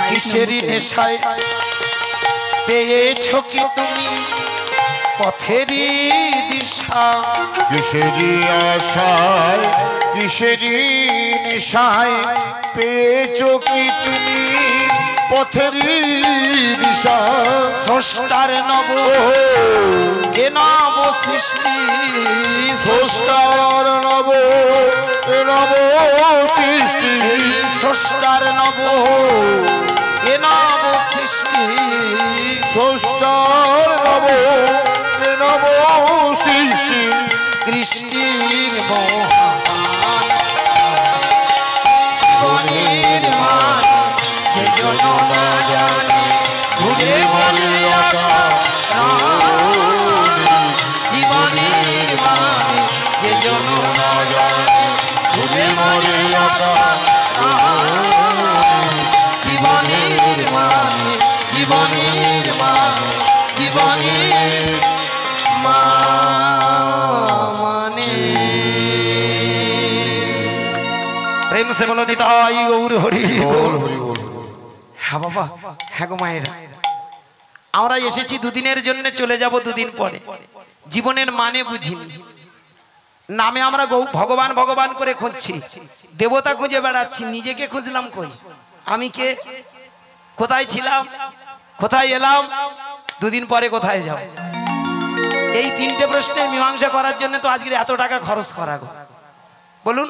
কিসেরি নেশায় পেয়েছো কি তুমি পথেরই দিশা কিসেরি আশায় কিসেরি নেশায় পেয়েছো কি তুমি পথেরই দিশা স্রষ্টার নব এ নব সৃষ্টি স্রষ্টার নব সৃষ্টি স্রষ্টার নব এ নব সৃষ্টি স্রষ্টার নব সৃষ্টি কৃষ্টির মহান জীবনের মান যে জন না জানে ঘুরে মরে জীবনের মান যে জন না জানে ঘুরে মরে জীবনের মান জীবনের মান জীবনের মানে প্রেম সে বলো নিতাই গৌর হরি বল হরি বল। হ্যাঁ বাবা, হ্যাঁ গো মায়েরা, আমরা এসেছি দুদিনের জন্য, চলে যাব দুদিন পরে। জীবনের মানে বুঝিনি, নামে আমরা ভগবান ভগবান করে খুঁজছি, দেবতা খুঁজে বেড়াচ্ছি, নিজেকে খুঁজলাম কই? আমি কে? কোথায় ছিলাম? কোথায় এলাম? দুদিন পরে কোথায় যাব? এই তিনটে প্রশ্নের মীমাংসা করার জন্য তো আজকে এত টাকা খরচ করা গো। বলুন,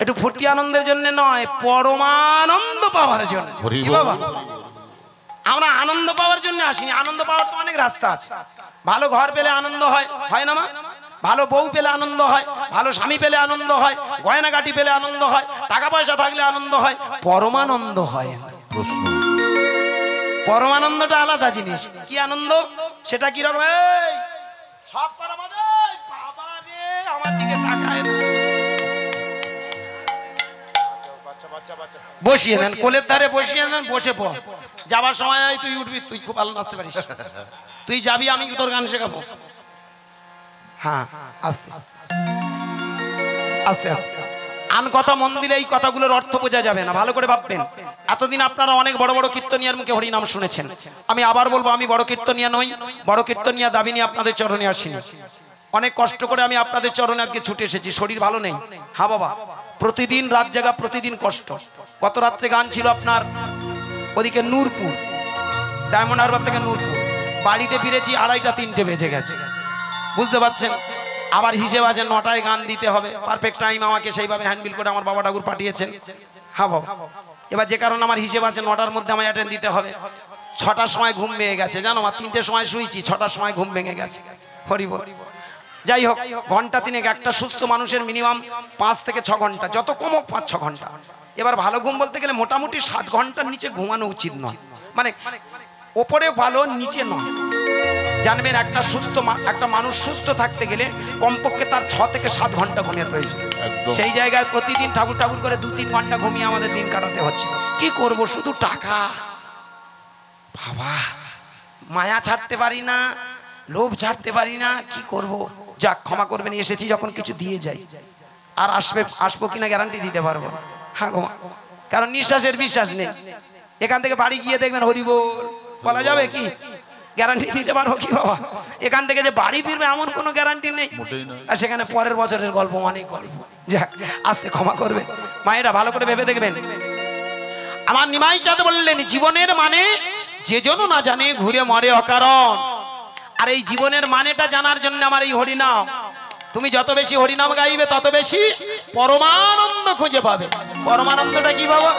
একটু ফুর্তি আনন্দের জন্য নয়, পরমানন্দ পাওয়ার জন্য। কি বাবা, আমরা আনন্দ পাওয়ার জন্য আসিনি। আনন্দ পাওয়ার তো অনেক রাস্তা আছে। ভালো ঘর পেলে আনন্দ হয়, হয় না মা? ভালো বউ পেলে আনন্দ হয়, ভালো স্বামী পেলে আনন্দ হয়, গয়নাগাটি পেলে আনন্দ হয়, টাকা পয়সা থাকলে আনন্দ হয়, পরমানন্দ হয়। পরমানন্দটা আলাদা জিনিস। কি আনন্দ সেটা? কি রকম? সব কর আমাদের বাবা রে, আমার দিকে তাকায় না। বসিয়ে নেন, কোলের ধারে বসিয়ে নেন, বসে পড়। যাবার সময় তুই উঠবি, তুই খুব ভালো নাচতে পারিস, তুই যাবি, আমি তোর গান শেখাবো। হ্যাঁ, আস্তে আস্তে আস্তে আন কথা মন দিলে এই কথাগুলোর অর্থ বোঝা যাবে না। ভালো করে ভাববেন। এতদিন আপনারা অনেক বড় বড় কীর্তনিয়ার মুখে হরিনাম শুনেছেন। আমি আবার বলবো, আমি বড় কীর্তনিয়া নই, বড় কীর্তনিয়া দাবি নিয়ে আপনাদের চরণে আসিনি। অনেক কষ্ট করে আমি আপনাদের চরণে আজকে ছুটে এসেছি। শরীর ভালো নেই। হ্যাঁ বাবা, প্রতিদিন রাত জাগা, প্রতিদিন কষ্ট। গত রাত্রে গান ছিল আপনার ওদিকে নূরপুর, ডায়মন্ড হারবার থেকে নূরপুর। বাড়িতে ফিরেছি 2:30 3টে বেজে গেছে, বুঝতে পারছেন? আবার হিসেব আছে 9টায় গান দিতে হবে, পারফেক্ট টাইম আমাকে সেইভাবে হ্যান্ডবিল করে আমার বাবা ঠাকুর পাঠিয়েছেন। হ্যাঁ বাবা, এবার যে কারণে আমার হিসেব আছে 9টার মধ্যে আমায় অ্যাটেন্ড দিতে হবে। 6টার সময় ঘুম ভেঙে গেছে, জানো মা? 3টের সময় শুয়েছি, 6টার সময় ঘুম ভেঙে গেছে। হরি বল। যাই হোক, ঘন্টা তিনেক, একটা সুস্থ মানুষের মিনিমাম 5 থেকে 6 ঘন্টা, যত কম হোক 5-6 ঘন্টা। এবার ভালো ঘুম বলতে গেলে মোটামুটি 7 ঘন্টার নিচে ঘুমানো উচিত নয়, মানে ওপরে ভালো, নিচে নয়। জানবেন, একটা মানুষ সুস্থ থাকতে গেলে কমপক্ষে তার 6 থেকে 7 ঘন্টা ঘুমের প্রয়োজন। সেই জায়গায় প্রতিদিন ঠাকুর ঠাকুর করে 2-3 ঘন্টা ঘুমিয়ে আমাদের দিন কাটাতে হচ্ছে। কি করব? শুধু টাকা। বাবা, মায়া ছাড়তে পারি না, লোভ ছাড়তে পারি না, কি করব? যাক, ক্ষমা করবেন, এসেছি যখন কিছু দিয়ে যাই। আর আসবো কিনা গ্যারান্টি দিতে পারবো না। হ্যাঁ গো, কারণ নিঃশ্বাসের বিশ্বাস নেই। এখান থেকে বাড়ি গিয়ে দেখবেন হরি বল বলা যাবে কি? গ্যারান্টি দিতে পারবো কি বাবা? এখান থেকে যে বাড়ি ফিরবে এমন কোনো গ্যারান্টি নেই। আর সেখানে পরের বছরের গল্প, অনেক গল্প। যাক, আস্তে ক্ষমা করবে মায়েরা, ভালো করে ভেবে দেখবেন। আমার নিমাই চাঁদ বললেন, জীবনের মানে যে জন না জানে ঘুরে মরে অকারণ। আর এই জীবনের মানেটা জানার জন্য আমার এই হরিনাম। তুমি যত বেশি হরিনাম গাইবে তত বেশি পরমানন্দ খুঁজে পাবে। পরমানন্দটা কি বাবা?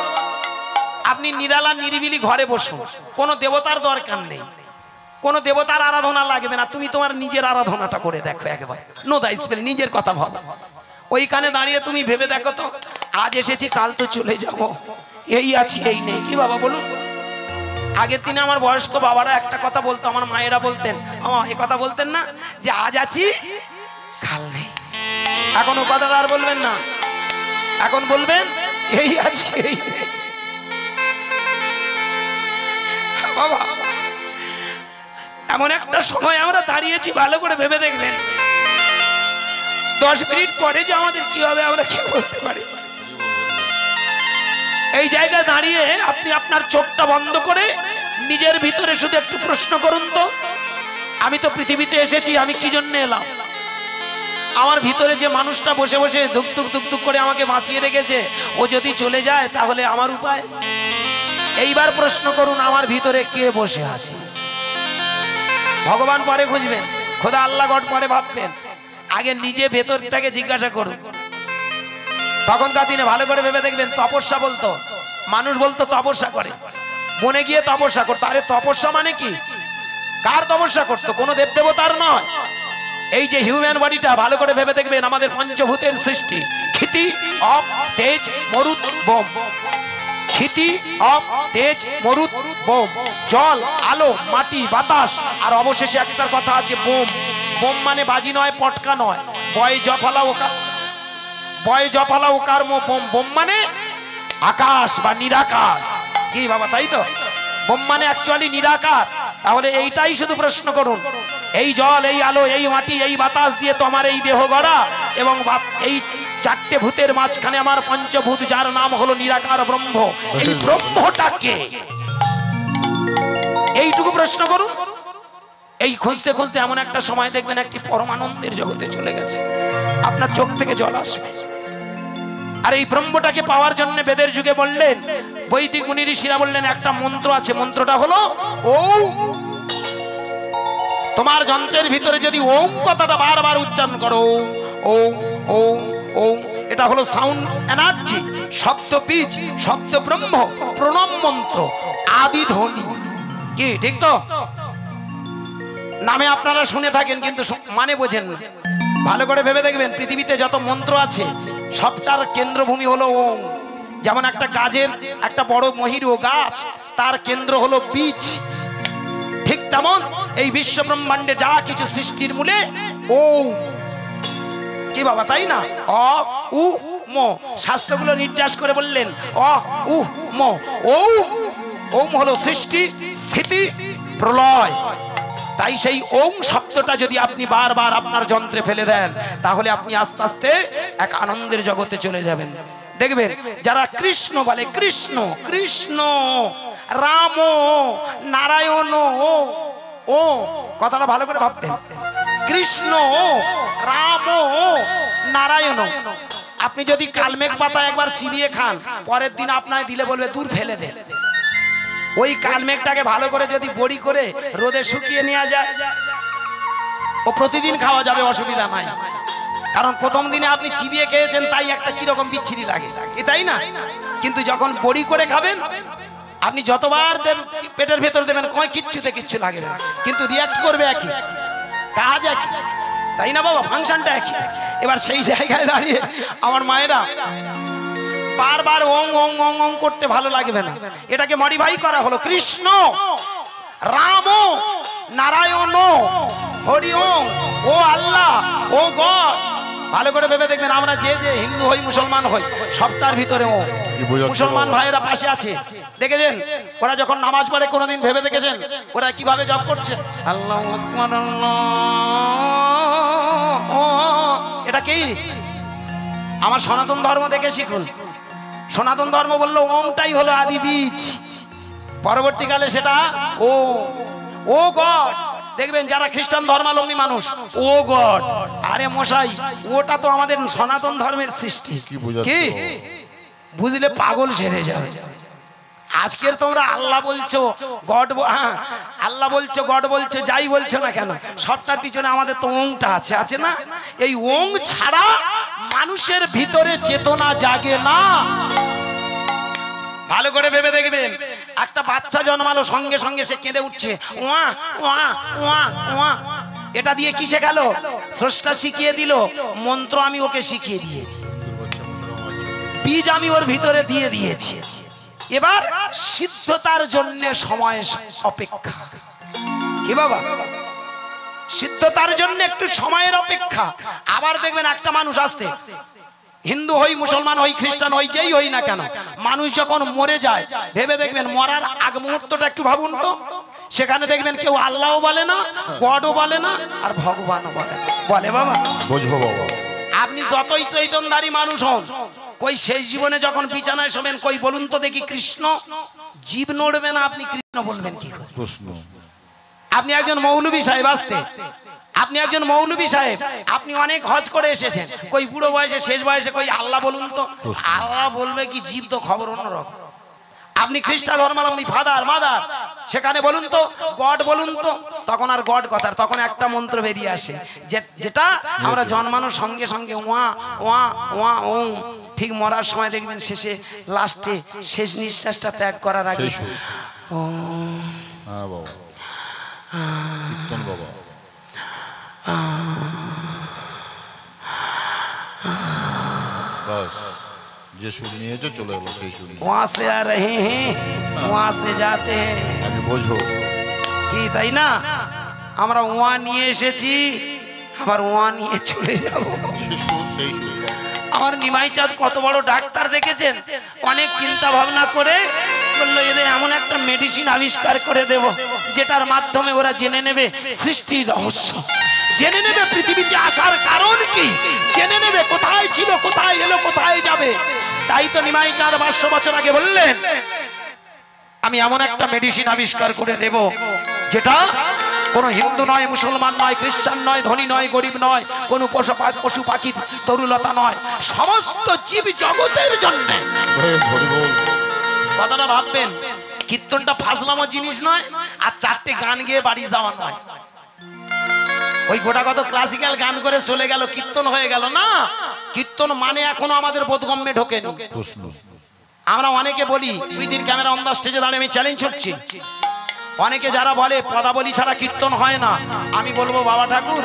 আপনি নিরালা নিরিবিলি ঘরে বসুন, কোনো দেবতার দরকার নেই, কোনো দেবতার আরাধনা লাগবে না। তুমি তোমার নিজের আরাধনাটা করে দেখো একবার। নো দা স্পেল, নিজের কথা ভাবো। ওইখানে দাঁড়িয়ে তুমি ভেবে দেখো তো, আজ এসেছি, কাল তো চলে যাব, এই আছি এই নেই। কি বাবা বলুন? আগের দিনে আমার বয়স্ক বাবারা একটা কথা বলতো, আমার মায়েরা বলতেন, এ কথা বলতেন না যে আজ আছি কাল নেই। এখন ও কথাটা আর বলবেন না, এখন বলবেন এই আছি এই নেই। বাবা, এমন একটা সময় আমরা দাঁড়িয়েছি, ভালো করে ভেবে দেখবেন। 10 মিনিট পরে যে আমাদের কি হবে আমরা কি বলতে পারি? এই জায়গায় দাঁড়িয়ে আপনি আপনার চোখটা বন্ধ করে নিজের ভিতরে শুধু একটু প্রশ্ন করুন তো, আমি তো পৃথিবীতে এসেছি, আমি কি জন্য এলাম? আমার ভিতরে যে মানুষটা বসে বসে ধুক ধুক ধুক ধুক করে আমাকে বাঁচিয়ে রেখেছে, ও যদি চলে যায় তাহলে আমার উপায়? এইবার প্রশ্ন করুন, আমার ভিতরে কে বসে আছে? ভগবান পরে খুঁজবেন, খোদা আল্লাহ গড পরে ভাববেন, আগে নিজে ভেতরটাকে জিজ্ঞাসা করুন। তখনকার দিনে ভালো করে ভেবে দেখবেন, তপস্যা বলতো, মানুষ বলতো তপস্যা করে, বনে গিয়ে তপস্যা করতো। আরে তপস্যা মানে কি? কার তপস্যা করতো? কোনো দেবদেবতার নয়। এই যে হিউম্যান বডিটা ভালো করে ভেবে দেখবেন, আমাদের পঞ্চভূতের সৃষ্টি, ক্ষিতি অপ তেজ মরুত বোম। ক্ষিতি অপ তেজ মরুত বোম, জল, আলো, মাটি, বাতাস, আর অবশেষে একটার কথা আছে বোম। বোম মানে বাজি নয়, পটকা নয়, বয় জফালা ওকা, বয় জফালা ওকার মো বোম। বোম মানে আকাশ বা নিরাকার। কি বাবা, তাই তো? বোম মানে অ্যাকচুয়ালি নিরাকার। তাহলে এইটাই শুধু প্রশ্ন করুন, এই জল, এই আলো, এই মাটি, এই বাতাস দিয়ে তো আমার এই দেহ গড়া, এবং এই চারটে ভূতের মাঝখানে আমার পঞ্চভূত, যার নাম হলো নিরাকার ব্রহ্ম। এই ব্রহ্মটাকে, এইটুকু প্রশ্ন করুন। এই খুঁজতে খুঁজতে এমন একটা সময় দেখবেন একটি পরমানন্দের জগতে চলে গেছে, আপনার চোখ থেকে জল আসবে। আর এই ব্রহ্মটাকে পাওয়ার জন্য বেদের যুগে বললেন, বৈদিক মুনি ঋষিরা বললেন, একটা মন্ত্র আছে, মন্ত্রটা হলো ওম। তোমার যন্ত্রের ভিতরে যদি ওম কথাটা বারবার উচ্চারণ করো, ওম ওম ওম, এটা হলো সাউন্ড এনার্জি, শব্দ বীজ, শব্দ ব্রহ্ম, প্রণব মন্ত্র, আদি ধ্বনি। কি ঠিক তো? নামে আপনারা শুনে থাকেন কিন্তু মানে বোঝেন না। ভালো করে ভেবে দেখবেন, পৃথিবীতে যত মন্ত্র আছে সবটার কেন্দ্রভূমি হলো ওম। যেমন একটা গাছের, একটা বড় মহিরু গাছ, তার কেন্দ্র হলো বীজ, ঠিক তেমন এই বিশ্ব ব্রহ্মাণ্ডে যা কিছু সৃষ্টির মূলে ওম। কি বাবা, তাই না? অ উ ম, শাস্ত্রগুলো নির্যাস করে বললেন অ উ ম। ওম, ওম হলো সৃষ্টি, স্থিতি, প্রলয়। তাই সেই ওম শব্দটা যদি আপনি বারবার আপনার যন্ত্রে ফেলে দেন, তাহলে আপনি আস্তে আস্তে এক আনন্দের জগতে চলে যাবেন। দেখবেন যারা কৃষ্ণ বলে, কৃষ্ণ কৃষ্ণ, রাম, নারায়ণ, ও কথাটা ভালো করে ভাববেন, কৃষ্ণ, রাম, নারায়ণ। আপনি যদি কালমেঘ পাতা একবার চিবিয়ে খান, পরের দিন আপনাকে দিলে বলবে দূর ফেলে দে। ওই কালমেঘটাকে ভালো করে যদি বড়ি করে রোদে শুকিয়ে নেওয়া যায়, ও প্রতিদিন খাওয়া যাবে, অসুবিধা নাই। কারণ প্রথম দিনে আপনি চিবিয়ে খেয়েছেন, তাই একটা কিরকম বিচ্ছিরি লাগে, তাই না? কিন্তু যখন বড়ি করে খাবেন, আপনি যতবার পেটের ভেতর দেবেন, কিচ্ছুতে কিচ্ছু লাগে না, কিন্তু রিয়াক্ট করবে একই, কাজ একই, তাই না বাবা? ফাংশনটা একই। এবার সেই জায়গায় দাঁড়িয়ে আমার মায়েরা বারবার ওং ওং ওং ওং করতে ভালো লাগবে না, এটাকে মডিফাই করা হলো কৃষ্ণ, রাম, নারায়ণ, হরি ওম, ও আল্লাহ, ও গড। ভালো করে ভেবে দেখবেন, আমরা যে যে হিন্দু হই, মুসলমান হই, সবটার ভিতরে ও। মুসলমান ভাইয়েরা পাশে আছে, দেখেছেন ওরা যখন নামাজ পড়ে, কোনোদিন ভেবে দেখেছেন ওরা কিভাবে জপ করছে? আল্লাহু আকবার, এটা কি? আমার সনাতন ধর্ম দেখে শিখুন। সনাতন ধর্ম বললো ওমটাই হলো আদি বীজ, পরবর্তীকালে সেটা ও, ও গড। দেখবেন যারা খ্রিস্টান ধর্মাবলম্বী মানুষ, ও গড। আরে মশাই, ওটা তো আমাদের সনাতন ধর্মের সৃষ্টি। কি বুঝলে পাগল সেরে যাবে। আজকের তোমরা আল্লাহ বলছো, গড, হ্যাঁ আল্লাহ বলছো, গড বলছো, যাই বলছো না কেন, সবটার পিছনে আমাদের তো ওংটা আছে, আছে না? এই ওং ছাড়া মানুষের ভিতরে চেতনা জাগে না। ভালো করে ভেবে দেখবেন, একটা বাচ্চা জন্মালো, সঙ্গে সঙ্গে সে কেঁদে উঠছে, ওয়া ওয়া ওয়া ওয়া। এটা দিয়ে কি শেখালো? স্রষ্টা শিখিয়ে দিল, মন্ত্র আমি ওকে শিখিয়ে দিয়েছি, বীজ আমি ওর ভিতরে দিয়ে দিয়েছি। এবার সিদ্ধতার জন্য সময় অপেক্ষা। কি বাবা? সিদ্ধতার জন্য একটু সময়ের অপেক্ষা। আবার দেখবেন একটা মানুষ আসতে, হিন্দু হই, মুসলমান হই, খ্রিস্টান হই, যেই হই না কেন, মানুষ যখন মরে যায়, ভেবে দেখবেন মরার আগ মুহূর্তটা একটু ভাবুন তো, সেখানে দেখবেন কেউ আল্লাহও বলে না, গডও বলে না, আর ভগবানও বলে না। বলে বাবা? বুঝবো বাবা। আপনি যতই চৈতন্যধারী মানুষ হন, কই শেষ জীবনে যখন বিছানায় শোবেন, কই বলুন তো দেখি কৃষ্ণ, জীব নড়বে না, আপনি কৃষ্ণ বলবেন কি করে? প্রশ্ন। আপনি একজন মৌলভী সাহেব, আসতে আপনি একজন মৌলভী সাহেব, আপনি অনেক হজ করে এসেছেন, কই বুড়ো বয়সে শেষ বয়সে কই আল্লাহ বলুন তো, আল্লাহ বলবে কি? জীব তো খবর অন্যরকম। আপনি খ্রিস্টান ধর্মাবলম্বী, ফাদার মাদার, সেখানে বলুন তো গড বলুন তো, তখন আর গড কথার, তখন একটা মন্ত্র বেরিয়ে আসে, যেটা আমরা জন্মানোর সঙ্গে সঙ্গে ওয়া ওয়া ওয়া ওম, ঠিক মরার সময় দেখবেন শেষে লাস্টে শেষ নিঃশ্বাসটা ত্যাগ করার আগে হ্যাঁ বাবা, কীর্তন বাবা। যে সুর নিয়েছো চলে এলো সেই সুর। वहां से आ रहे हैं वहां से जाते हैं, আগে বোঝো কি তাই না? আমরা ওয়া নিয়ে এসেছি, আবার ওয়া নিয়ে চলে যাব। সেই সুর সেই সুর। আমার নিমাই চাঁদ কত বড় ডাক্তার দেখেছেন, অনেক চিন্তা ভাবনা করে বললো এদের এমন একটা মেডিসিন আবিষ্কার করে দেব, যেটার মাধ্যমে ওরা জেনে নেবে সৃষ্টির রহস্য, জেনে নেবে পৃথিবীতে আসার কারণ কি, জেনে নেবে কোথায় ছিল, কোথায় এলো, কোথায় যাবে। তাই তো নিমাই চাঁদ 500 বছর আগে বললেন আমি এমন একটা মেডিসিন আবিষ্কার করে দেব, যেটা কোনো হিন্দু নয়, মুসলমান নয়, খ্রিস্টান নয়, ধনী নয়, গরিব নয়, কোনো পশু পাখি তরুলতা নয়, সমস্ত জীব জগতের জন্য। কথাটা ভাববেন, কীর্তনটা ফাজলামো জিনিস নয়, আর 4টে গান গেয়ে বাড়ি যাওয়া নয়। ওই গোটা কত ক্লাসিক্যাল গান করে চলে গেল, কীর্তন হয়ে গেল না। কীর্তন মানে এখনো আমাদের বোধগম্যে ঢোকেনি। আমরা অনেকে বলি, 2 দিন ক্যামেরা অন দা স্টেজে দাঁড়িয়ে আমি চ্যালেঞ্জ করছি, অনেকে যারা বলে পদাবলী ছাড়া কীর্তন হয় না, আমি বলবো বাবা ঠাকুর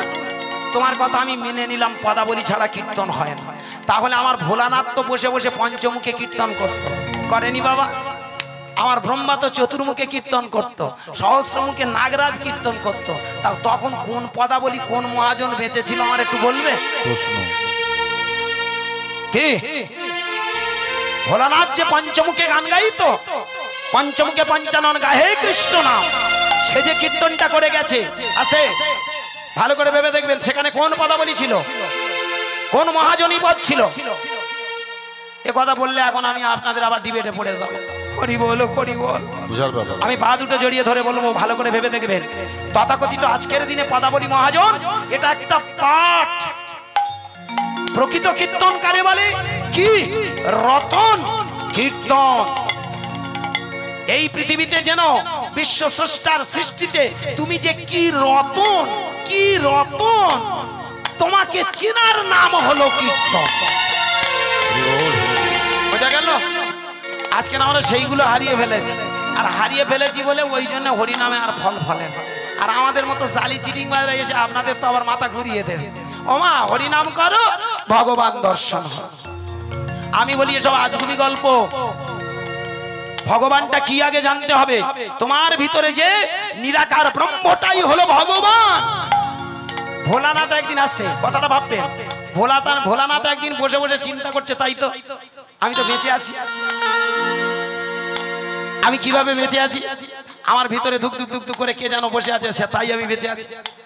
তোমার কথা আমি মেনে নিলাম, পদাবলী ছাড়া কীর্তন হয় না। তাহলে আমার ভোলানাথ তো বসে বসে পঞ্চমুখে কীর্তন করতো, করেনি বাবা? আমার ব্রহ্মা তো চতুর্মুখে কীর্তন করত, সহস্রমুখে নাগরাজ কীর্তন করত। তাও তখন কোন পদাবলী কোন মহাজন বেঁচে ছিল আমার একটু বলবে? কি ভোলানাথ যে পঞ্চমুখে গান গাইতো, পঞ্চমুখে পঞ্চানন গাহে কৃষ্ণ নাম, সে যে কীর্তনটা করে গেছে, আছে ভালো করে ভেবে দেখবেন সেখানে কোন পদাবলী ছিল, কোন মহাজনী পদ ছিল। এ কথা বললে এখন আমি আপনাদের আবার ডিবেটে পড়ে যাবো। হরি বল, হরি বল। আমি পা দুটো জড়িয়ে ধরে বলবো, ভালো করে ভেবে দেখবেন, তথাকথিত আজকের দিনে পদাবলী মহাজন এটা একটা পাঠ। প্রকৃত কীর্তন কারে বলে? কি রতন কীর্তন। এই পৃথিবীতে যেন বিশ্ব স্রষ্টার সৃষ্টিতে তুমি যে কি রতন, কি রতন, তোমাকে চেনার নাম হলো কীর্তন। বোঝা গেল? আজকে আমরা সেইগুলো হারিয়ে ফেলেছি, আর হারিয়ে ফেলেছি বলে ওই জন্য হরিনামে আর ফল ফলে না। আর আমাদের মতো জালি চিটিং বাজরা এসে আপনাদের তো আবার মাথা ঘুরিয়ে দেবে, ওমা হরিনাম করো ভগবান দর্শন হয়। আমি বলি এসব আজগুবি গল্প। ভগবানটা কি আগে জানতে হবে, তোমার ভিতরে যে নিরাকার ব্রহ্মটাই হলো ভগবান। ভোলানাথ একদিন আসতে, কথাটা ভাববেন, ভোলানাথ একদিন বসে বসে চিন্তা করছে, তাই তো আমি তো বেঁচে আছি, আমি কিভাবে বেঁচে আছি, আমার ভিতরে ধুক ধুক ধুক করে কে যেন বসে আছে, সে তাই আমি বেঁচে আছি।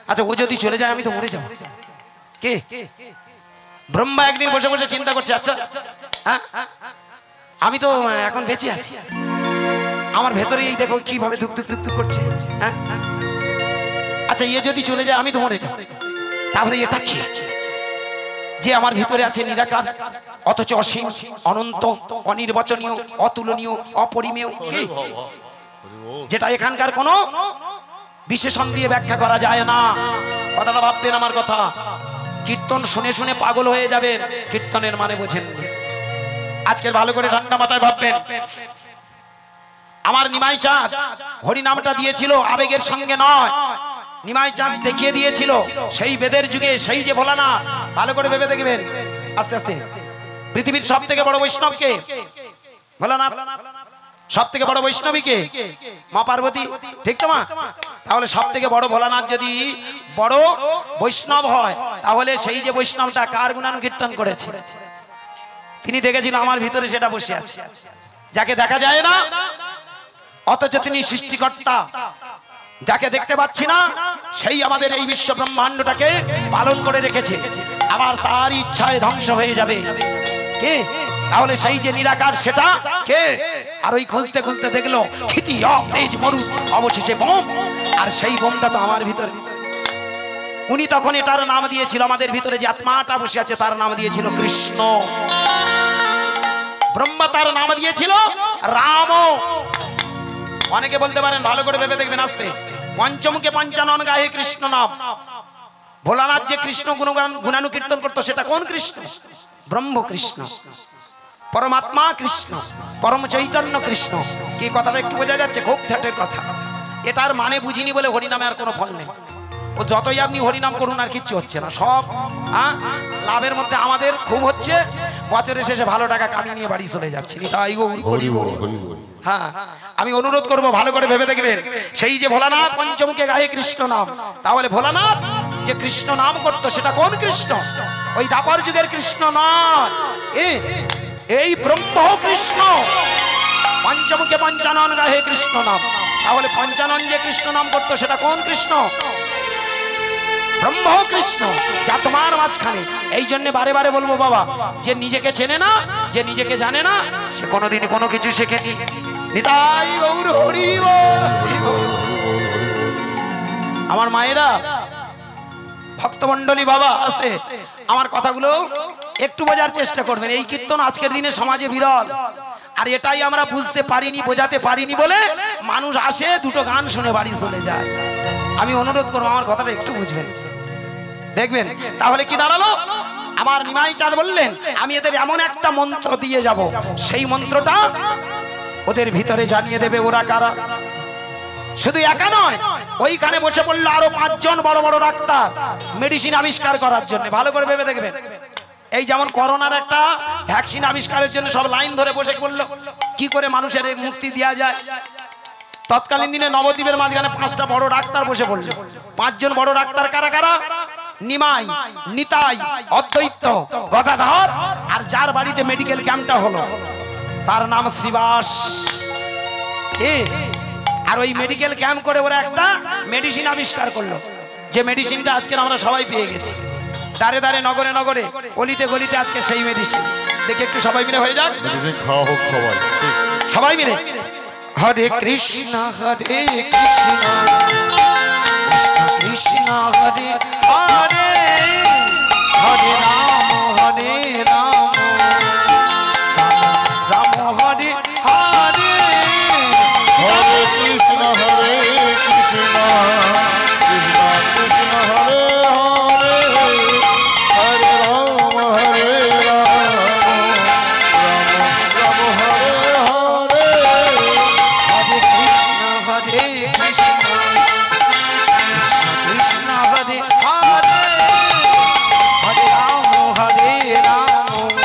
আচ্ছা ও যদি চলে যায় আমি তো মরে যাব। কে? ব্রহ্মা একদিন বসে বসে চিন্তা করছে, আচ্ছা হ্যাঁ আমি তো এখন বেঁচে আছি, আমার ভেতরে এই দেখো কিভাবে ধুক ধুক ধুক ধুক করছে, হ্যাঁ আচ্ছা এ যদি চলে যায় আমি তো মরে যাব, তাহলে এটা কি যে আমার ভিতরে আছে নিরাকার, অথচ অসীম, অনন্ত, অনির্বচনীয়, অতুলনীয়, অপরিমেয়, যেটা এখানকার কোনো বিশেষণ দিয়ে ব্যাখ্যা করা যায় না। কথাটা ভাবতেন আমার কথা। কীর্তন শুনে শুনে পাগল হয়ে যাবেন, কীর্তনের মানে বোঝেন। আজকের ভালো করে ঠান্ডা মাথায় ভাববেন, আমার নিমাই চাঁদ হরি নামটা দিয়েছিল আবেগের সঙ্গে নয়, নিমাই চাঁদ দেখিয়ে দিয়েছিল সেই বেদের যুগে সেই যে ভোলানাথ। ভালো করে ভেবে দেখবেন, আস্তে আস্তে পৃথিবীর সব থেকে বড় বৈষ্ণবকে ভোলানাথ, সব থেকে বড় বৈষ্ণবীকে মা পার্বতী, ঠিক তো মা? তাহলে সব থেকে বড় ভোলানাথ যদি বড় বৈষ্ণব হয়, তাহলে সেই যে বৈষ্ণবটা কার গুণানুকীর্তন করেছে? তিনি দেখেছিল আমার ভিতরে সেটা বসে আছে, যাকে দেখা যায় না অথচ তিনি সৃষ্টিকর্তা, যাকে দেখতে পাচ্ছি না সেই আমাদের এই বিশ্ব ব্রহ্মাণ্ডটাকে পালন করে রেখেছে। আবার তার ইচ্ছায় ধ্বংস হয়ে যাবে। কে? তাহলে সেই যে নিরাকার সেটা কে? আর ওই খুঁজতে খুঁজতে দেখলো ক্ষিতি তেজ মরু, অবশেষে বোম। আর সেই বোমটা তো আমার ভিতরে। উনি তখন এটার নাম দিয়েছিল, আমাদের ভিতরে যে আত্মাটা বসে আছে তার নাম দিয়েছিল কৃষ্ণ। ব্রহ্মা তার নাম দিয়েছিল রাম। অনেকে বলতে পারেন, ভালো করে ভেবে দেখবেন আস্তে, পঞ্চমুখে পঞ্চানন গায়ে কৃষ্ণ নাম। ভোলানাথ যে কৃষ্ণ গুণানু কীর্তন করতো সেটা কোন কৃষ্ণ? ব্রহ্ম কৃষ্ণ, পরমাত্মা কৃষ্ণ, পরম চৈতন্য কৃষ্ণ। কি কথাটা একটু বোঝা যাচ্ছে? খুব ঠেটের কথা। এটার মানে বুঝিনি বলে হরিনামে আর কোনো ফল নেই। ও যতই আপনি হরিনাম করুন আর কিচ্ছু হচ্ছে না। সব লাভের মধ্যে আমাদের খুব হচ্ছে, বছরের শেষে ভালো টাকা কামিয়ে নিয়ে বাড়ি চলে যাচ্ছে। হ্যাঁ, আমি অনুরোধ করব ভালো করে ভেবে দেখবেন, সেই যে ভোলানাথ পঞ্চমুখে গায়ে কৃষ্ণ নাম, তাহলে ভোলানাথ যে কৃষ্ণ নাম করতো সেটা কোন কৃষ্ণ? ওই দ্বাপর যুগের কৃষ্ণ নয়, এই ব্রহ্ম কৃষ্ণ। পঞ্চমুখে পঞ্চানন গায়ে কৃষ্ণ নাম, তাহলে পঞ্চানন যে কৃষ্ণ নাম করতো সেটা কোন কৃষ্ণ? ব্রহ্ম কৃষ্ণ, যা তোমার মাঝখানে। এই জন্য বারে বারে বলবো বাবা, যে নিজেকে চেনে না, যে নিজেকে জানে না, সে কোনোদিন কোনো কিছু শেখেনি। নিতাই গৌর হরি বল। আমার মায়েরা, ভক্তমণ্ডলী বাবা, আস্তে আমার কথাগুলো একটু বোঝার চেষ্টা করবেন। এই কীর্তন আজকের দিনে সমাজে বিরল, আর এটাই আমরা বুঝতে পারিনি, বোঝাতে পারিনি বলে মানুষ আসে, দুটো গান শুনে বাড়ি চলে যায়। আমি অনুরোধ করবো আমার কথাটা একটু বুঝবেন, দেখবেন। তাহলে কি দাঁড়ালো? আমার নিমাই চাঁদ বললেন, আমি এদের এমন একটা মন্ত্র দিয়ে যাব, সেই মন্ত্রটা ওদের ভিতরে জানিয়ে দেবে ওরা কারা। শুধু একা নয়, ওইখানে বসে পড়লো আরো 5 জন বড় বড় ডাক্তার মেডিসিন আবিষ্কার করার জন্য। ভালো করে ভেবে দেখবেন, এই যেমন করোনার একটা ভ্যাকসিন আবিষ্কারের জন্য সব লাইন ধরে বসে পড়লো, কি করে মানুষের মুক্তি দেওয়া যায়। তৎকালীন দিনে নবদ্বীপের মাঝখানে 5টা বড় ডাক্তার বসে পড়লো। 5 জন বড় ডাক্তার কারা কারা? নিমাই, নিতাই, অদ্বৈত, গদাধর, আর যার বাড়িতে মেডিকেল ক্যাম্পটা হলো তার নাম শিবাস। আর ওই মেডিকেল ক্যাম্প করে ওরা একটা মেডিসিন আবিষ্কার করলো, যে মেডিসিনটা আজকে আমরা সবাই পেয়ে গেছি। দাঁড়ে দাঁড়ে, নগরে নগরে, অলিতে গলিতে আজকে সেই মেডিসিন। দেখে একটু সবাই মিলে হয়ে যাক, খাওয়া হোক সবাই, সবাই মিলে। হরে কৃষ্ণ হরে কৃষ্ণ, কৃষ্ণ কৃষ্ণ হরে হরে, হরে রাম রাম হরে হরে, হরে কৃষ্ণ হরে কৃষ্ণ, কৃষ্ণ কৃষ্ণ হরে হরে, হরে রাম হরে রাম, রাম রাম হরে হরে। হরে কৃষ্ণ হরে কৃষ্ণ, কৃষ্ণ কৃষ্ণ হরে হরে, হরে রাম রাম,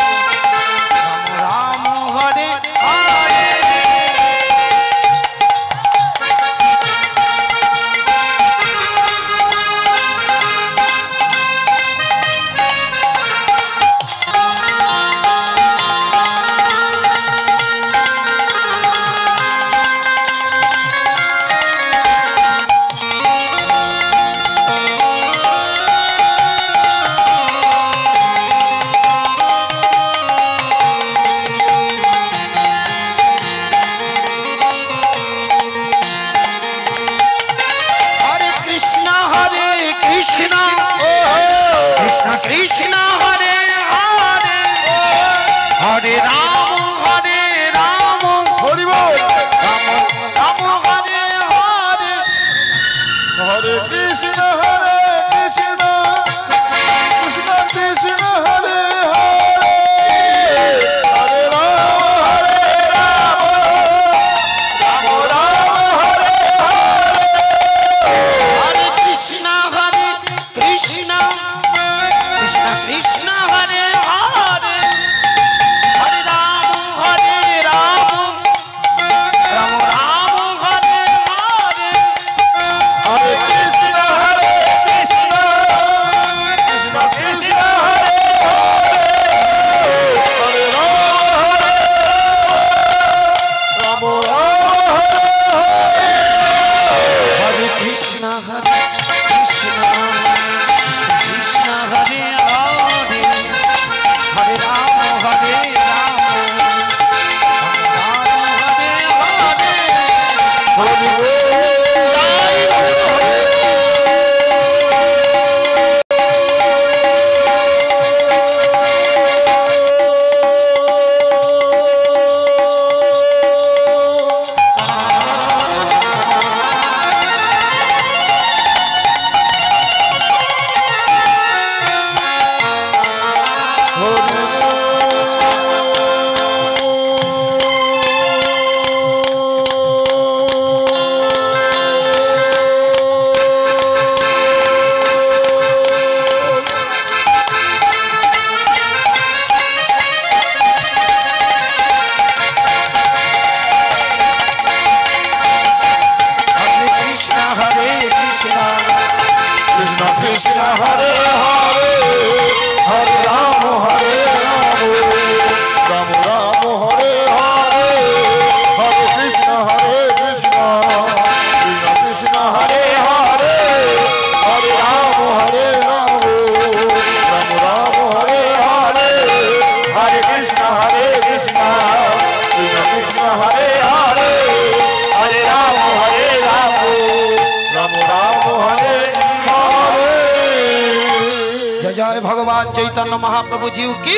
जय भगवान चैतन्य महाप्रभु जी की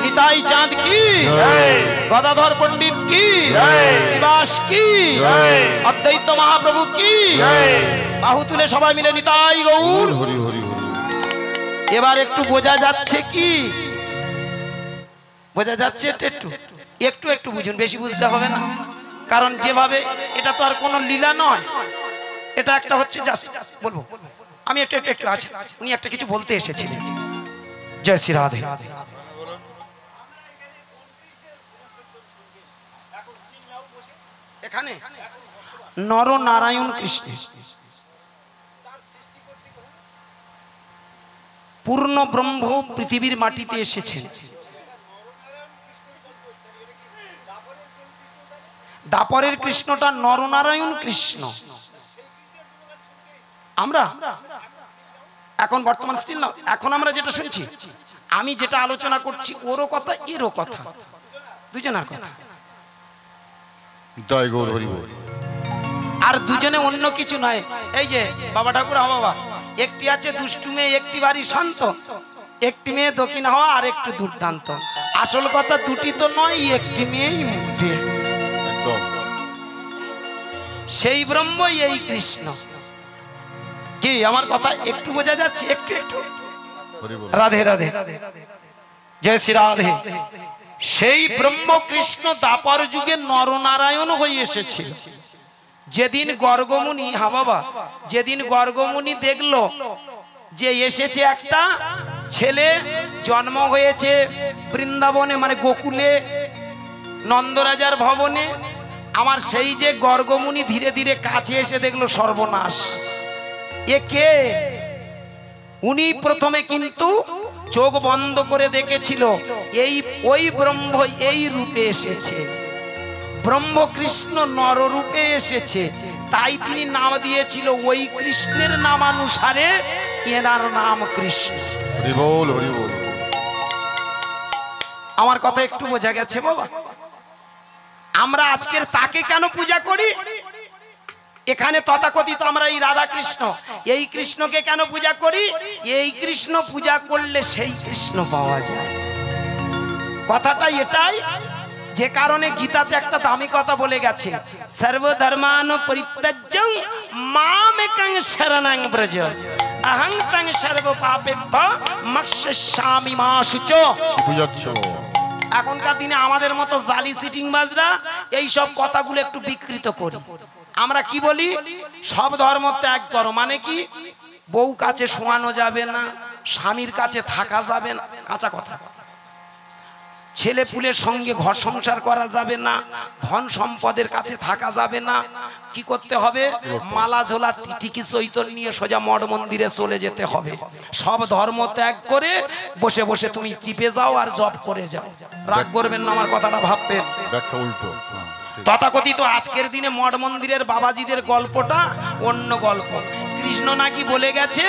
निताई चांद की गदाधर पंडित की शिवास की अद्वैत महाप्रभु की बाहु तुले सबाई मिले निताई गौर হরি হরি হরি এবার একটু বোঝা যাচ্ছে কি বোঝা যাচ্ছে একটু একটু একটু বুঝুন বেশি বুঝতে হবে না কারণ যেভাবে এটা তো আর কোনো লীলা নয় এটা একটা হচ্ছে জাস্ট বলবো আমি একটু একটু একটু আছে উনি একটা কিছু বলতে এসেছিলেন জয় শ্রী রাধে এখানে নর নারায়ণ কৃষ্ণ পূর্ণ ব্রহ্ম পৃথিবীর মাটিতে এসেছেন দাপরের কৃষ্ণটা নরনারায়ণ কৃষ্ণ আমরা এখন বর্তমান স্টিল না এখন আমরা যেটা শুনছি আমি যেটা আলোচনা করছি ওরও কথা এরও কথা দুজনের কথা জয় গৌর হরি বল আর দুজনে অন্য কিছু নয় এই যে বাবা ঠাকুর বাবা একটি আছে দুষ্টু মেয়ে একটি বাড়ি শান্ত একটি মেয়ে দক্ষিণ হওয়া আর একটু দুর্দান্ত আসল কথা দুটি তো নয় একটি মেয়েই মুঠে একদম সেই ব্রহ্ম এই কৃষ্ণ কি আমার কথা একটু বোঝা যাচ্ছে একটু একটু হরি বল রাধে রাধে জয় শ্রী রাধে সেই ব্রহ্ম কৃষ্ণ দাপর যুগে নরনারায়ণ হয়ে এসেছিল যেদিন গর্গমুনি বাবা যেদিন গর্গমুনি দেখলো যে এসেছে একটা ছেলে জন্ম হয়েছে বৃন্দাবনে মানে গোকুলে নন্দরাজার ভবনে আমার সেই যে গর্গমুনি ধীরে ধীরে কাছে এসে দেখলো সর্বনাশ এ কে উনি প্রথমে কিন্তু চোখ বন্ধ করে দেখেছিল এই ওই ব্রহ্ম এই রূপে এসেছে ব্রহ্ম কৃষ্ণ নররূপে এসেছে তাই তিনি নাম দিয়েছিল ওই কৃষ্ণের নামানুসারে এনার নাম কৃষ্ণ হরি বল হরি বল আমার কথা একটু বোঝা গেছে বাবা আমরা আজকের তাকে কেন পূজা করি এখানে তথাকথিত আমরা এই রাধা কৃষ্ণ এই কৃষ্ণকে কেন পূজা করি এই কৃষ্ণ পূজা করলে সেই কৃষ্ণ পাওয়া যায় কথাটা এটাই যে কারণে গীতাতে একটা দামি কথা বলে গেছে সর্বধর্মান পরিত্যাজ্যং মামেকং শরণং ব্রজ অহং তং সর্ব পাপেভ্যো মোক্ষয়িষ্যামি মা শুচো কি বুঝাচ্ছ এখনকার দিনে আমাদের মতো জালি সিটিং বাজরা এই সব কথাগুলো একটু বিকৃত করি আমরা কি বলি সব ধর্ম ত্যাগ করো মানে কি বউ কাছে শোয়ানো যাবে না স্বামীর কাছে থাকা যাবে না কাঁচা কথা ছেলে পুলের সঙ্গে ঘর সংসার করা যাবে না ধন সম্পদের কাছে থাকা যাবে না কি করতে হবে মালা ঝোলা টিকি চৈতন্য নিয়ে সোজা মঠ মন্দিরে চলে যেতে হবে সব ধর্ম ত্যাগ করে বসে বসে তুমি টিপে যাও আর জব করে যাও রাগ করবেন না আমার কথাটা ভাববেন ব্যাখ্যা উল্টো তথাকথিত আজকের দিনে মঠ মন্দিরের বাবাজিদের গল্পটা অন্য গল্প কৃষ্ণ নাকি বলে গেছে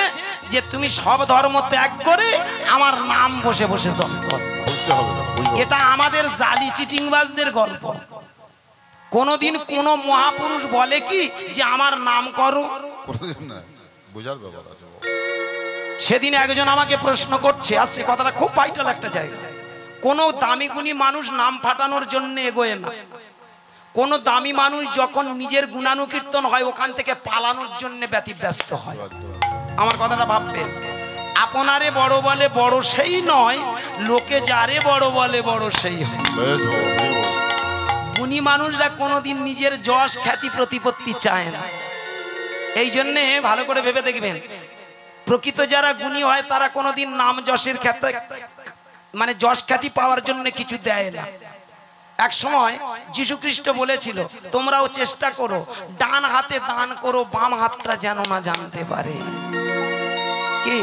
যে তুমি সব ধর্ম ত্যাগ করে আমার নাম বসে বসে জপ করো বুঝতে হবে না বুঝবো এটা আমাদের জালি চিটিংবাজদের গল্প কোনদিন কোন মহাপুরুষ বলে কি যে আমার নাম করো কোনোদিন না বোঝার ব্যাপার আছে সেদিন একজন আমাকে প্রশ্ন করছে আজকে কথাটা খুব ভাইটাল একটা জায়গা কোন দামি গুণী মানুষ নাম ফাটানোর জন্য এগোয় না কোন দামি মানুষ যখন নিজের গুণানুকীর্তন হয় ওখান থেকে পালানোর জন্য ব্যতিব্যস্ত হয় আমার কথাটা ভাববেন আপনারে বড় বলে বড় সেই নয় লোকে যারে বড় বলে বড় সেই হয় বেশ হরি বল গুণী মানুষরা কোনোদিন নিজের যশ খ্যাতি প্রতিপত্তি চায় না এই জন্যে ভালো করে ভেবে দেখবেন প্রকৃত যারা গুণী হয় তারা কোনোদিন নাম যশের খ্যাতি মানে যশ খ্যাতি পাওয়ার জন্য কিছু দেয় না এক সময় যীশু খ্রিস্ট বলেছিল তোমরাও চেষ্টা করো ডান হাতে দান করো বাম হাতটা যেন না জানতে পারে কি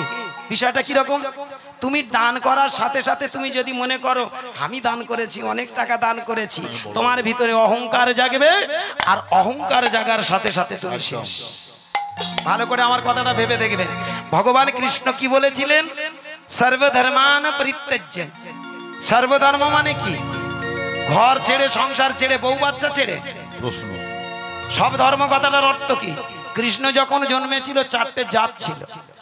বিষয়টা কি রকম তুমি দান করার সাথে সাথে তুমি যদি মনে করো আমি দান করেছি অনেক টাকা দান করেছি তোমার ভিতরে অহংকার জাগবে আর অহংকার জাগার সাথে সাথে তুমি শেষ ভালো করে আমার কথাটা ভেবে দেখবেন ভগবান কৃষ্ণ কি বলেছিলেন সর্বধর্মান পরিত্যাজ্যং সর্বধর্ম মানে কি ঘর ছেড়ে সংসার ছেড়ে বউ বাচ্চা ছেড়ে প্রশ্ন সব ধর্ম কথাটার অর্থ কি কৃষ্ণ যখন জন্মেছিল চারটে জাত ছিল,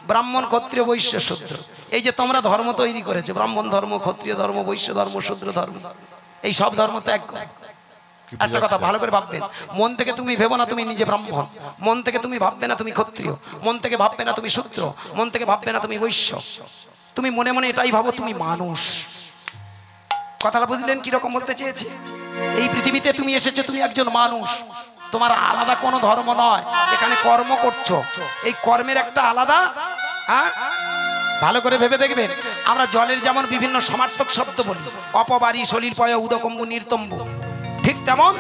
ব্রাহ্মণ, ক্ষত্রিয়, বৈশ্য, শূদ্র। এই যে তোমরা ধর্ম তৈরি করেছো, ব্রাহ্মণ ধর্ম, ক্ষত্রিয় ধর্ম, বৈশ্য ধর্ম, শূদ্র ধর্ম, এই সব ধর্ম ত্যাগ করো। একটা কথা ভালো করে ভাববেন, মন থেকে তুমি ভেবো না তুমি নিজে ব্রাহ্মণ, মন থেকে তুমি ভাববে না তুমি ক্ষত্রিয়, মন থেকে ভাববে না তুমি শূদ্র, মন থেকে ভাববে না তুমি বৈশ্য, তুমি মনে মনে এটাই ভাবো তুমি মানুষ। কথাটা বুঝলেন কিরকম বলতে চেয়েছি? এই পৃথিবীতে তুমি এসেছো, তুমি একজন মানুষ, তোমার আলাদা কোনো ধর্ম নয়। এখানে কর্ম করছো, এই কর্মের একটা আলাদা, হ্যাঁ ভালো করে ভেবে দেখবেন। আমরা জলের যেমন বিভিন্ন সমার্থক শব্দ বলি, অপবারী, সলিল, পয়, উদকম্বু, নির্তম্বু, ঠিক তেমন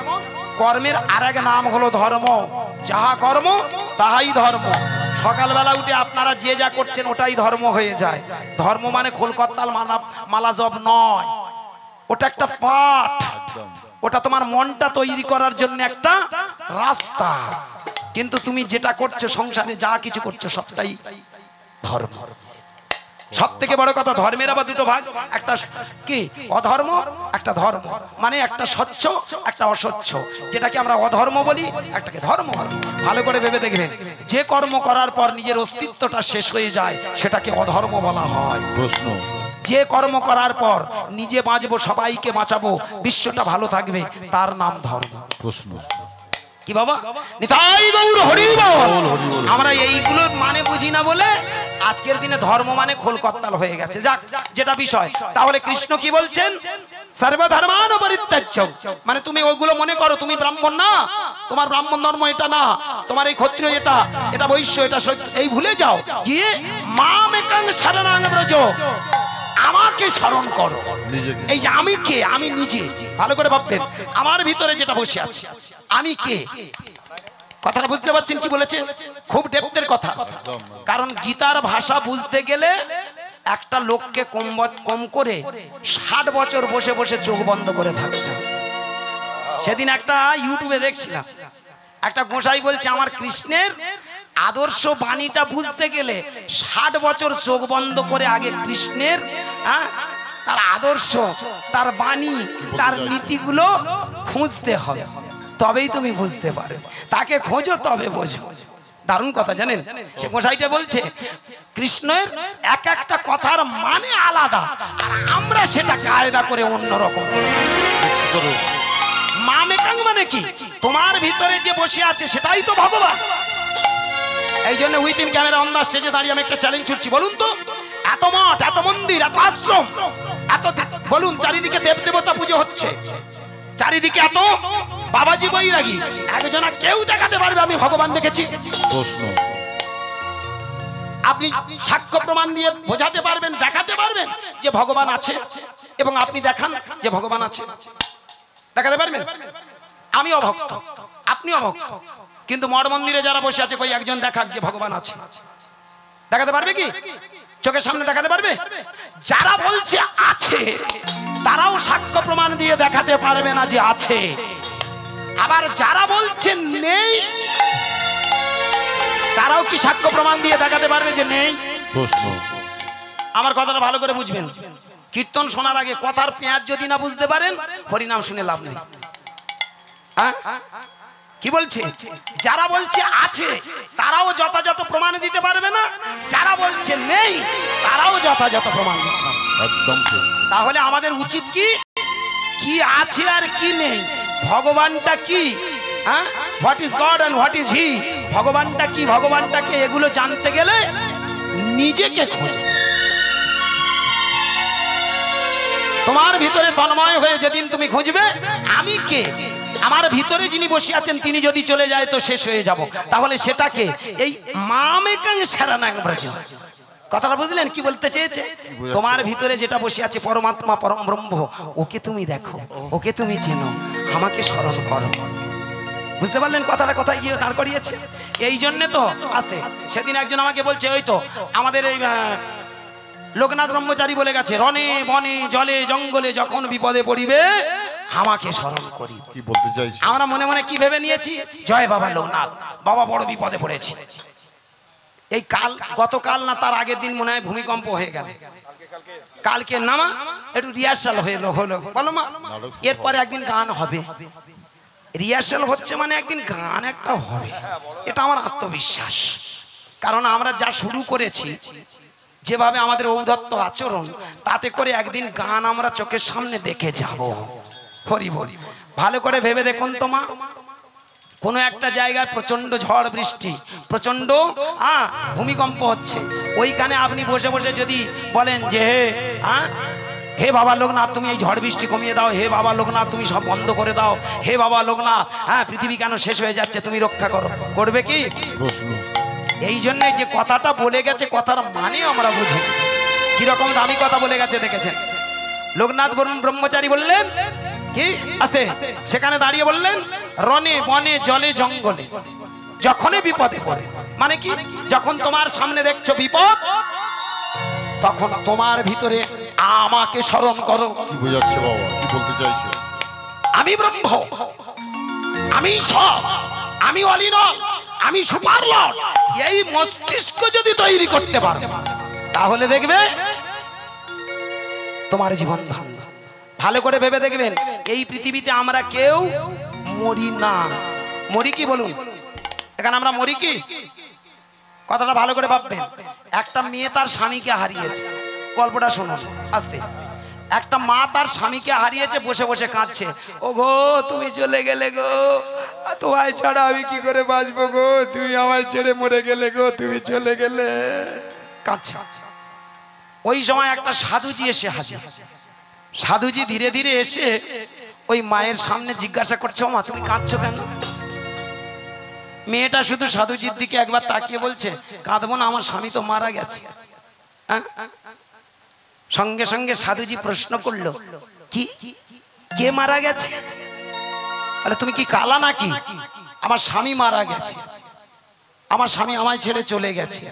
কর্মের আরেক নাম হলো ধর্ম। যাহা কর্ম তাহাই ধর্ম। সকালবেলা উঠে আপনারা যে যা করছেন ওটাই ধর্ম হয়ে যায়। ধর্ম মানে খোলকত্তাল মালা জপ নয়, ওটা একটা পাঠ, ওটা তোমার মনটা তৈরি করার জন্য একটা রাস্তা। কিন্তু তুমি যেটা করছো সংসারে, যা কিছু করছো সবটাই ধর্ম। সব থেকে বড় কথা, ধর্মের আবার দুটো ভাগ, একটা কি অধর্ম, একটা ধর্ম। মানে একটা স্বচ্ছ, একটা অস্বচ্ছ। যেটাকে আমরা অধর্ম বলি, একটাকে ধর্ম বলি। ভালো করে ভেবে দেখবেন, যে কর্ম করার পর নিজের অস্তিত্বটা শেষ হয়ে যায় সেটাকে অধর্ম বলা হয়। প্রশ্ন, যে কর্ম করার পর নিজে বাঁচবো, সবাইকে বাঁচাবো, বিশ্বটা ভালো থাকবে, তার নাম ধর্ম। প্রশ্ন কি বাবা? নিতাই গৌর হরি বল। আমরা এইগুলোর মানে বুঝি না বলে আজকের দিনে ধর্ম মানে খোলকত্তাল হয়ে গেছে। যাক, যেটা বিষয়। তাহলে কৃষ্ণ কি বলছেন? সর্বধর্মান পরিত্যাজ্য। মানে তুমি ওইগুলো মনে করো তুমি ব্রাহ্মণ না, তোমার ব্রাহ্মণ ধর্ম এটা না, তোমার এই ক্ষত্রিয় এটা, এটা বৈশ্য, এটা এই ভুলে যাও, গিয়ে মামেকং শরণাং ব্রজ, আমাকে স্মরণ করো। এই যে আমি কে, আমি নিজে। ভালো করে ভাববেন, আমার ভিতরে যেটা বসে আছে, আমি কে। কথাটা বুঝতে পারছেন কি বলেছে? খুব ডেপথের কথা। কারণ গীতার ভাষা বুঝতে গেলে একটা লোককে কম করে 60 বছর বসে বসে চোখ বন্ধ করে থাকতে। সেদিন একটা ইউটিউবে দেখছিলাম, একটা গোসাই বলছে আমার কৃষ্ণের আদর্শ বাণীটা বুঝতে গেলে 60 বছর চোখ বন্ধ করে আগে কৃষ্ণের তার আদর্শ, তার বাণী, তার নীতিগুলো খুঁজতে হবে, তবেই তুমি বুঝতে পারবে। তাকে খোঁজো তবে বোঝো। দারুণ কথা জানেন, সে গোসাইটা বলছে কৃষ্ণের এক একটা কথার মানে আলাদা, আর আমরা সেটা কায়দা করে অন্যরকম। মামেকাং মানে কি? তোমার ভিতরে যে বসে আছে সেটাই তো ভগবান। এই জন্য উইথিন ক্যামেরা অন দা স্টেজে দাঁড়িয়ে আমি একটা চ্যালেঞ্জ ছুটছি। বলুন তো, এত মঠ, এত মন্দির, এত আশ্রম, এত বলুন চারিদিকে দেব দেবতা পুজো হচ্ছে, চারিদিকে এত বাবাজি বৈরাগী, একজনা কেউ দেখাতে পারবে আমি ভগবান দেখেছি? প্রশ্ন, আপনি সাক্ষ্য প্রমাণ দিয়ে বোঝাতে পারবেন, দেখাতে পারবেন যে ভগবান আছে? এবং আপনি দেখান যে ভগবান আছে, দেখাতে পারবেন? আমি অভক্ত, আপনি অভক্ত, কিন্তু মঠ মন্দিরে যারা বসে আছে কই একজন দেখাক যে ভগবান আছে? দেখাতে পারবে কি? চোখের সামনে দেখাতে পারবে? যারা বলছে আছে তারাও সাক্ষ্য প্রমাণ দিয়ে দেখাতে পারবে না যে আছে। আবার যারা বলছেন নেই তারাও কি সাক্ষ্য প্রমাণ দিয়ে দেখাতে পারবে যে নেই? প্রশ্ন, আমার কথাটা ভালো করে বুঝবেন। কীর্তন শোনার আগে কথার পেঁয়াজ যদি না বুঝতে পারেন, হরিনাম শুনে লাভ নেই। কি বলছে? যারা বলছে আছে তারাও যথাযথ প্রমাণ দিতে পারবে না, যারা বলছে নেই তারাও যথাযথ প্রমাণ দিতে পারবে। একদম ঠিক। তাহলে আমাদের উচিত কি? কি আছে আর কি নেই, ভগবানটা কি, what is God and what is he, ভগবানটা কি, ভগবানটাকে, এগুলো জানতে গেলে নিজেকে খোঁজো। তোমার ভিতরে তন্ময় হয়ে যেদিন তুমি খুঁজবে আমি কে, আমার ভিতরে যিনি বসে আছেন তিনি যদি চলে যায় তো শেষ হয়ে যাব। তাহলে সেটাকে এই মামেকাং শরণাং ব্রজ। কথাটা বুঝলেন কি বলতে চেয়েছে? তোমার ভিতরে যেটা বসে আছে পরমাত্মা, পরম ব্রহ্ম, ওকে তুমি দেখো, ওকে তুমি চেনো, আমাকে স্মরণ করো। বুঝতে পারলেন কথাটা কোথায় গিয়ে দাঁড় করিয়েছে? এই জন্য তো আসতে সেদিন একজন আমাকে বলছে, ওই তো আমাদের এই লোকনাথ ব্রহ্মচারী বলে গেছে, রনে বনে জলে জঙ্গলে যখন বিপদে পড়িবে আমাকে স্মরণ করি। কি বলতে চাইছি? আমরা মনে মনে কি ভেবে নিয়েছি, জয় বাবা লোকনাথ, বাবা বড় বিপদে পড়েছি। এই কাল, গতকাল না তার আগের দিন মনে হয় ভূমিকম্প হয়ে গেল, কালকে নামা একটু রিহার্সাল হলো, বলো মা, এরপরে একদিন গান হবে। রিহার্সাল হচ্ছে মানে একদিন গান একটা হবে, এটা আমার আত্মবিশ্বাস। কারণ আমরা যা শুরু করেছি, যেভাবে আমাদের ঔদ্ধত্য আচরণ, তাতে করে একদিন গান আমরা চোখের সামনে দেখে যাব। হরি বল। ভালো করে ভেবে দেখুন তো মা, কোনো একটা জায়গায় প্রচন্ড ঝড় বৃষ্টি, প্রচন্ড ভূমিকম্প হচ্ছে, ওইখানে আপনি বসে বসে যদি বলেন যে হে বাবা লোকনাথ তুমি এই ঝড় বৃষ্টি কমিয়ে দাও, হে বাবা লোকনাথ তুমি সব বন্ধ করে দাও, হে বাবা লোকনাথ পৃথিবী কেন শেষ হয়ে যাচ্ছে তুমি রক্ষা করো, করবে কি? এই জন্যে যে কথাটা বলে গেছে, কথার মানে আমরা বুঝি কিরকম দামি কথা বলে গেছে দেখেছেন। লোকনাথ ব্রহ্মচারী বললেন কি আস্তে, সেখানে দাঁড়িয়ে বললেন রনে বনে জলে জঙ্গলে যখনই বিপদে পড়ে, মানে কি যখন তোমার সামনে দেখছো বিপদ, তখন তোমার ভিতরে আমাকে স্মরণ করো। কি বোঝাচ্ছে বাবা, কি বলতে চাইছে? আমি ব্রহ্ম, আমি সব, আমি অলিনল, আমি সুপার লর্ড। এই মস্তিষ্ক যদি তৈরি করতে পারো, তাহলে দেখবে তোমার জীবন ধন্য। ভালো করে ভেবে দেখবেন, এই পৃথিবীতে আমরা কেউ মরি না। মরি কি বলুন, এখানে আমরা মরি কি? কথাটা ভালো করে ভাববেন। একটা মেয়ে তার স্বামীকে হারিয়েছে, গল্পটা শুনুন আস্তে। একটা মা তার স্বামীকে হারিয়েছে, বসে বসে কাঁদছে, ও গো তুমি চলে গেলে গো, তোমায় ছাড়া আমি কি করে বাঁচবো গো, তুমি আমায় ছেড়ে মরে গেলে গো, তুমি চলে গেলে, কাঁদছে। ওই সময় একটা সাধুজি এসে হাজির। সাধুজি ধীরে ধীরে এসে ওই মায়ের সামনে জিজ্ঞাসা করছে, মা তুমি কাঁদছো কেন? মেয়েটা শুধু সাধুজির দিকে একবার তাকিয়ে বলছে, কাঁদবো না, আমার স্বামী তো মারা গেছে। সঙ্গে সঙ্গে সাধুজি প্রশ্ন করলো, কি কে মারা গেছে? আরে তুমি কি কালা নাকি? আমার স্বামী মারা গেছে, আমার স্বামী আমায় ছেড়ে চলে গেছে।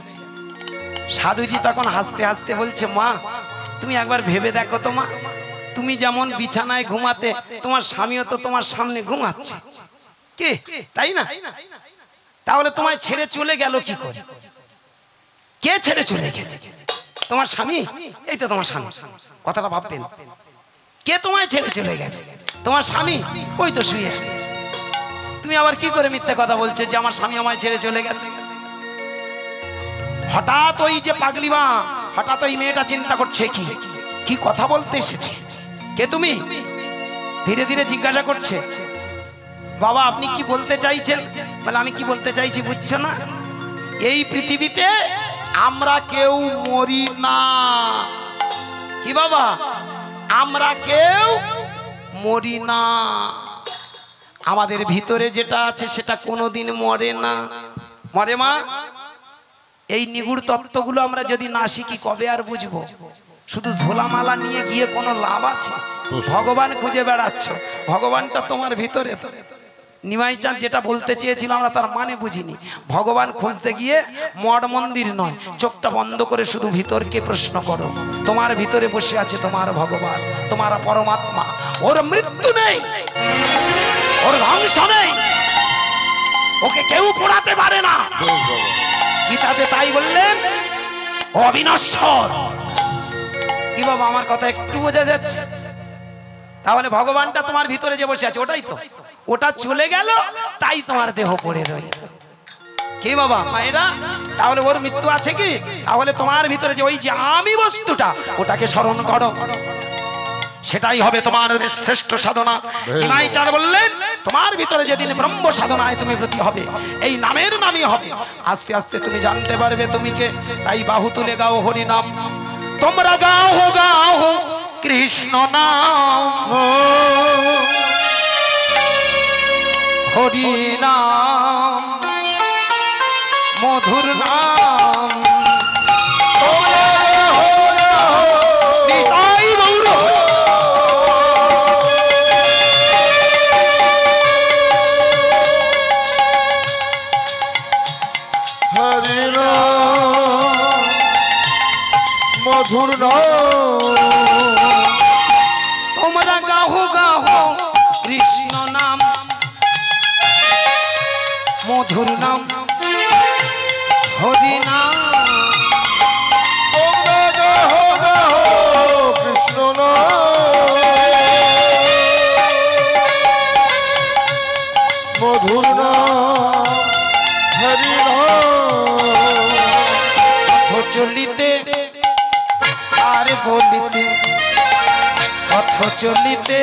সাধুজি তখন হাসতে হাসতে বলছে, মা তুমি একবার ভেবে দেখো তো মা, তুমি যেমন বিছানায় ঘুমাতে, তোমার স্বামীও তো তোমার সামনে ঘুমাচ্ছে, কে তাই না? তাহলে তোমায় ছেড়ে চলে গেল কি করে? কে ছেড়ে চলে গেছে? তোমার স্বামী। এই তো তোমার স্বামী, কথাটা ভাববেন। কে তোমায় ছেড়ে চলে গেছে? তোমার স্বামী, ওই তো শুয়ে আছে। তুমি আবার কি করে মিথ্যা কথা বলছো যে আমার স্বামী আমায় ছেড়ে চলে গেছে? হঠাৎ ওই যে পাগলি মা, হঠাৎ ওই মেয়েটা চিন্তা করছে, কি কি কথা বলতে এসেছে, কে তুমি? ধীরে ধীরে জিজ্ঞাসা করছে, বাবা আপনি কি বলতে চাইছেন? বলে আমি কি বলতে চাইছি বুঝছো না, এই পৃথিবীতে আমরা কেউ মরি না। কি বাবা, আমরা কেউ মরি না। আমাদের ভিতরে যেটা আছে সেটা কোনোদিন মরে না। মরে মা? এই নিগুড় তত্ত্বগুলো আমরা যদি না শিখি কবে আর বুঝবো? শুধু ঝোলামালা নিয়ে গিয়ে কোনো লাভ আছে? ভগবান খুঁজে বেড়াচ্ছ, ভগবানটা তোমার ভিতরে। তো নিমাই চাঁদ যেটা বলতে চেয়েছিল আমরা তার মানে বুঝিনি। ভগবান খুঁজতে গিয়ে মঠ মন্দির নয়, চোখটা বন্ধ করে শুধু ভিতরকে প্রশ্ন করো। তোমার ভিতরে বসে আছে তোমার ভগবান, তোমার পরমাত্মা। ওর মৃত্যু নেই, ওর ধ্বংস নেই, ওকে কেউ পোড়াতে পারে না। গীতাতে তাই বললেন, অবিনশ্বর। কি বাবা আমার কথা একটু বোঝা যাচ্ছে? তাহলে ভগবানটা তোমার ভিতরে যে বসে আছে ওটাই তো, ওটা চলে গেল তাই তোমার দেহ পড়ে রইল। কি বাবা মায়েরা, তাহলে ওর মৃত্যু আছে কি? তাহলে তোমার ভিতরে যে ওই যে আমি বস্তুটা, ওটাকে স্মরণ করো, সেটাই হবে তোমার শ্রেষ্ঠ সাধনা। নিমাই চাঁদ বললেন, তোমার ভিতরে যেদিন ব্রহ্ম সাধনায় তুমি ব্রতী হবে, এই নামের নামই হবে, আস্তে আস্তে তুমি জানতে পারবে তুমি কে। তাই বাহু তুলে গাও হরি নাম, তোমরা গাও গাও কৃষ্ণ নাম, হরি নাম মধুর নাম। হরি নাম মধুর নাম, তোমরা গাহো গাহো কৃষ্ণ নাম মধুর নাম হরি নাম। তোমরা গাহো গাহো কৃষ্ণ নাম, মধুর নাম হরি নাম পথ চলিতে আর বলিতে, পথ চলিতে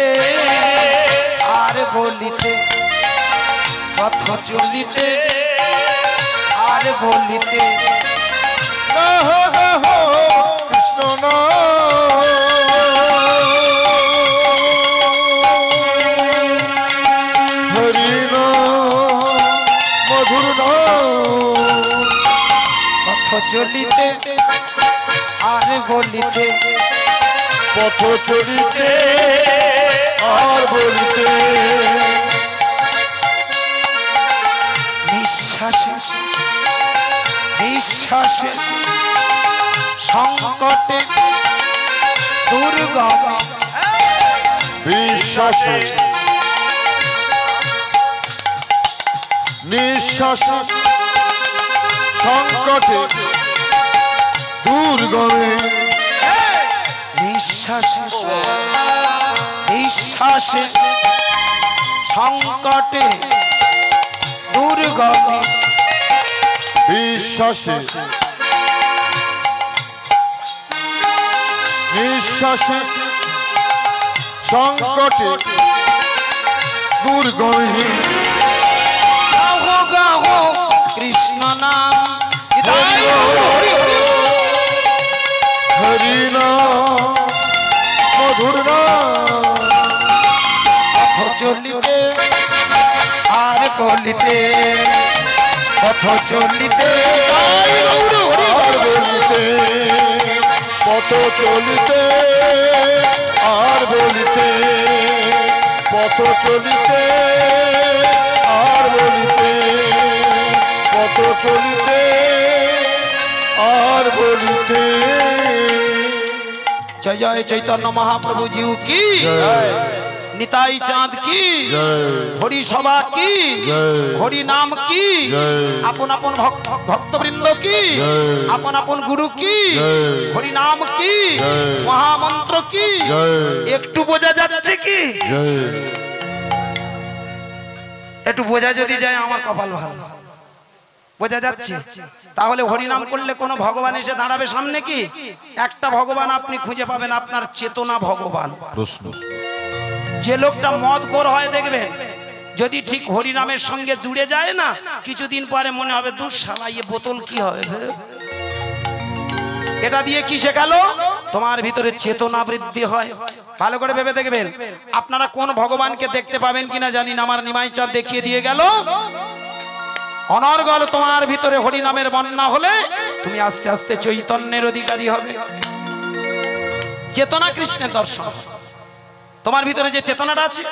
আর বলিতে, পথ চলিতে আর বলিতে গাহ গাহ কৃষ্ণ নাম হরি নাম মধুর নাম পথ চলিতে আর বলিতে, পথ চলিতে আর বলিতে নিঃশ্বাসে নিঃশ্বাসে সংকটে দুর্গমে বিশ্বাসে নিঃশ্বাসে সংকটে দুর্গমে নিঃশ্বাসে নিঃশ্বাসে সংকটে দুর্গমে বিশ্বাসে নিঃশ্বাসে সংকটে দুর্গমে গাহো গাহো কৃষ্ণ নাম হরি হরি হরি নাম মধুর নাম পথ চলিতে আর বলিতে, পথ চলিতে আর বলিতে পথ চলিতে আর বলিতে পথ চলিতে আর বলিতে পথ চলিতে আর বলিতে জয় জয় চৈতন্য মহাপ্রভু জিউ কি, নিতাই চাঁদ কি, হরি সভা কি, হরি নাম কি, আপন আপন ভক্তবৃন্দ কি, আপন আপন গুরু কি, হরি নাম কি, মহামন্ত্র কি, একটু বোঝা যাচ্ছে কি? একটু বোঝা যদি যায় আমার কপাল ভালো। বোঝা যাচ্ছে? তাহলে হরিনাম করলে কোনো ভগবান এসে দাঁড়াবে সামনে কি? একটা ভগবান আপনি খুঁজে পাবেন, আপনার চেতনা ভগবান। প্রশ্ন, যে লোকটা মদখোর হয় দেখবেন, যদি ঠিক হরিনামের সঙ্গে জুড়ে যায় না, কিছুদিন পরে মনে হবে দূর শালা এই বোতল কি হবে, এটা দিয়ে কি শেখালো? তোমার ভিতরে চেতনা বৃদ্ধি হয়। ভালো করে ভেবে দেখবেন, আপনারা কোন ভগবানকে দেখতে পাবেন কিনা জানি না, আমার নিমাই চাঁদ দেখিয়ে দিয়ে গেল। অনর্গল তোমার ভিতরে হরিনামের বন্যা হলে তুমি আস্তে আস্তে চৈতন্যের অধিকারী হবে। চেতনা কৃষ্ণের দর্শন, তোমার ভিতরে যে চেতনাটা আছে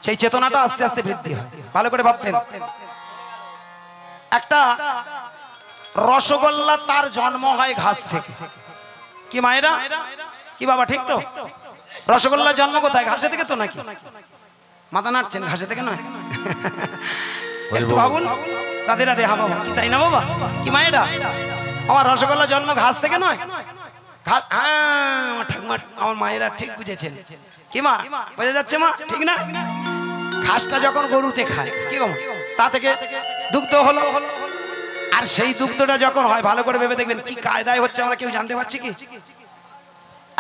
সেই চেতনাটা আস্তে আস্তে বৃদ্ধি হয়। ভালো করে ভাববেন, একটা রসগোল্লা তার জন্ম হয় ঘাস থেকে। কি মায়েরা, কি বাবা, ঠিক তো? রসগোল্লার জন্ম কোথায়? ঘাসে থেকে তো নাকি? মাথা নাড়ছেন, ঘাসে থেকে নয়। একটু ভাবুন। রাধে রাধে। হ্যাঁ বাবা, কি তাই না বাবা? কি মায়েরা, আমার রসগোল্লা জন্ম ঘাস থেকে নয়? ঠাকুমা, আমার মায়েরা ঠিক বুঝেছেন। কি মা, বোঝা যাচ্ছে মা? ঠিক না? ঘাসটা যখন গরুতে খায়, কি গো, তা থেকে দুগ্ধ হলো, আর সেই দুগ্ধটা যখন হয়, ভালো করে ভেবে দেখবেন কি কায়দায় হচ্ছে আমরা কেউ জানতে পারছি কি?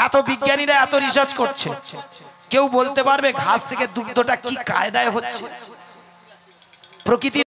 এত বিজ্ঞানীরা এত রিসার্চ করছে, কেউ বলতে পারবে ঘাস থেকে দুগ্ধটা কি কায়দায় হচ্ছে? প্রকৃতি